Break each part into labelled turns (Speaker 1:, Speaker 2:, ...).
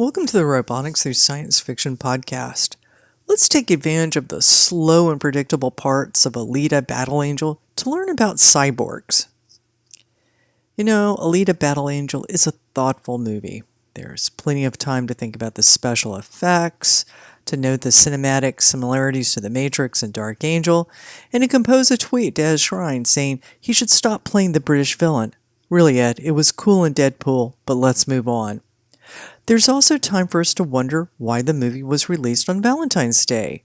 Speaker 1: Welcome to the Robotics Through Science Fiction podcast. Let's take advantage of the slow and predictable parts of Alita Battle Angel to learn about cyborgs. You know, Alita Battle Angel is a thoughtful movie. There's plenty of time to think about the special effects, to note the cinematic similarities to The Matrix and Dark Angel, and to compose a tweet to Ed Skrein saying he should stop playing the British villain. Really, Ed, it was cool in Deadpool, but let's move on. There's also time for us to wonder why the movie was released on Valentine's Day.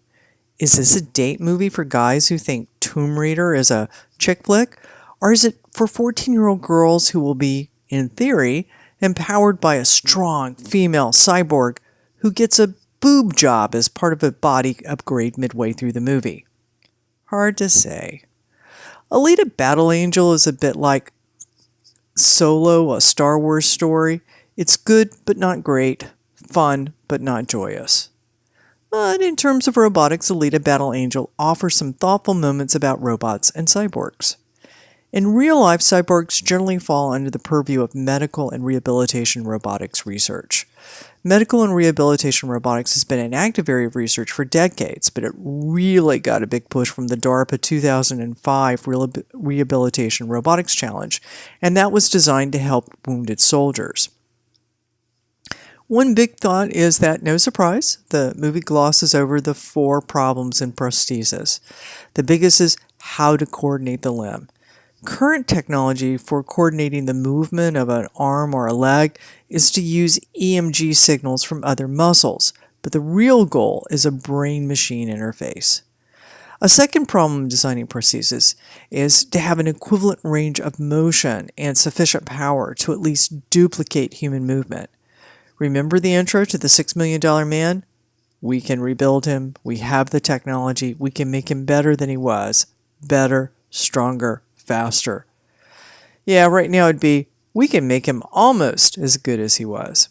Speaker 1: Is this a date movie for guys who think Tomb Raider is a chick flick? Or is it for 14-year-old girls who will be, in theory, empowered by a strong female cyborg who gets a boob job as part of a body upgrade midway through the movie? Hard to say. Alita Battle Angel is a bit like Solo, a Star Wars story. It's good but not great, fun but not joyous. But in terms of robotics, Alita Battle Angel offers some thoughtful moments about robots and cyborgs. In real life, cyborgs generally fall under the purview of medical and rehabilitation robotics research. Medical and rehabilitation robotics has been an active area of research for decades, but it really got a big push from the DARPA 2005 Rehabilitation Robotics Challenge, and that was designed to help wounded soldiers. One big thought is that, no surprise, the movie glosses over the 4 problems in prosthesis. The biggest is how to coordinate the limb. Current technology for coordinating the movement of an arm or a leg is to use EMG signals from other muscles, but the real goal is a brain-machine interface. A second problem in designing prosthesis is to have an equivalent range of motion and sufficient power to at least duplicate human movement. Remember the intro to the $6 Million Man? We can rebuild him, we have the technology, we can make him better than he was. Better, stronger, faster. Yeah, right now it'd be, we can make him almost as good as he was.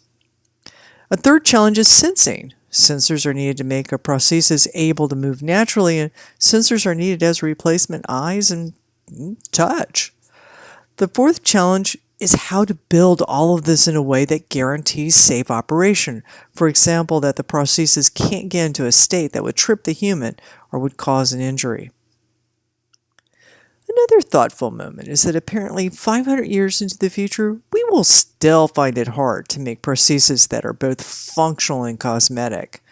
Speaker 1: A third challenge is sensing. Sensors are needed to make a prosthesis able to move naturally, and sensors are needed as replacement eyes and touch. The fourth challenge is how to build all of this in a way that guarantees safe operation. For example, that the prosthesis can't get into a state that would trip the human or would cause an injury. Another thoughtful moment is that apparently 500 years into the future, we will still find it hard to make prostheses that are both functional and cosmetic.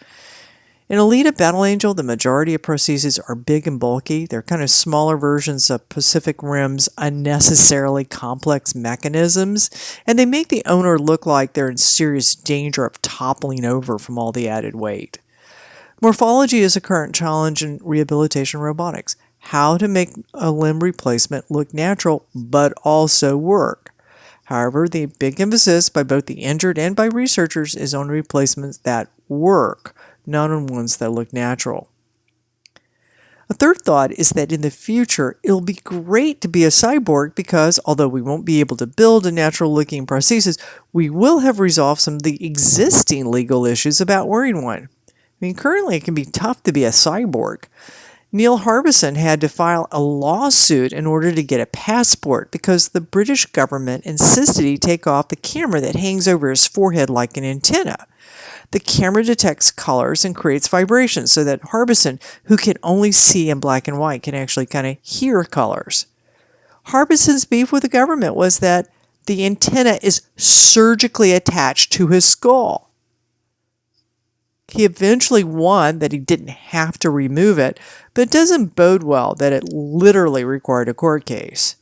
Speaker 1: In Alita Battle Angel, the majority of prostheses are big and bulky. They're kind of smaller versions of Pacific Rim's unnecessarily complex mechanisms, and they make the owner look like they're in serious danger of toppling over from all the added weight. Morphology is a current challenge in rehabilitation robotics. How to make a limb replacement look natural, but also work. However, the big emphasis by both the injured and by researchers is on replacements that work, not on ones that look natural. A third thought is that in the future, it'll be great to be a cyborg because, although we won't be able to build a natural-looking prosthesis, we will have resolved some of the existing legal issues about wearing one. Currently it can be tough to be a cyborg. Neil Harbison had to file a lawsuit in order to get a passport because the British government insisted he take off the camera that hangs over his forehead like an antenna. The camera detects colors and creates vibrations so that Harbison, who can only see in black and white, can actually kind of hear colors. Harbison's beef with the government was that the antenna is surgically attached to his skull. He eventually won that he didn't have to remove it, but it doesn't bode well that it literally required a court case.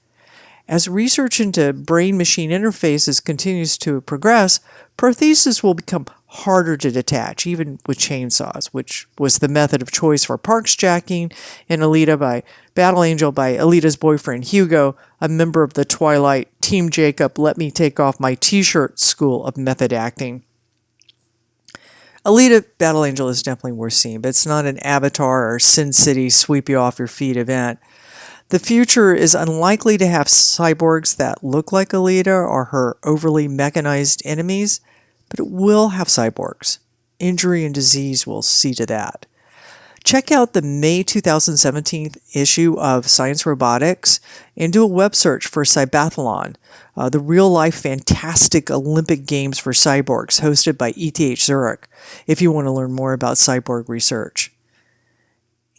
Speaker 1: As research into brain-machine interfaces continues to progress, prostheses will become harder to detach, even with chainsaws, which was the method of choice for parks jacking in Alita by Battle Angel by Alita's boyfriend Hugo, a member of the Twilight Team Jacob Let Me Take Off My T-Shirt school of method acting. Alita Battle Angel is definitely worth seeing, but it's not an Avatar or Sin City sweep you off your feet event. The future is unlikely to have cyborgs that look like Alita or her overly mechanized enemies, but it will have cyborgs. Injury and disease will see to that. Check out the May 2017 issue of Science Robotics and do a web search for Cybathlon, the real-life fantastic Olympic Games for Cyborgs hosted by ETH Zurich, if you want to learn more about cyborg research.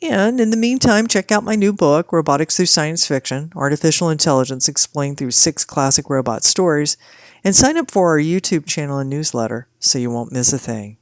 Speaker 1: And in the meantime, check out my new book, Robotics Through Science Fiction, Artificial Intelligence Explained Through 6 Classic Robot Stories, and sign up for our YouTube channel and newsletter so you won't miss a thing.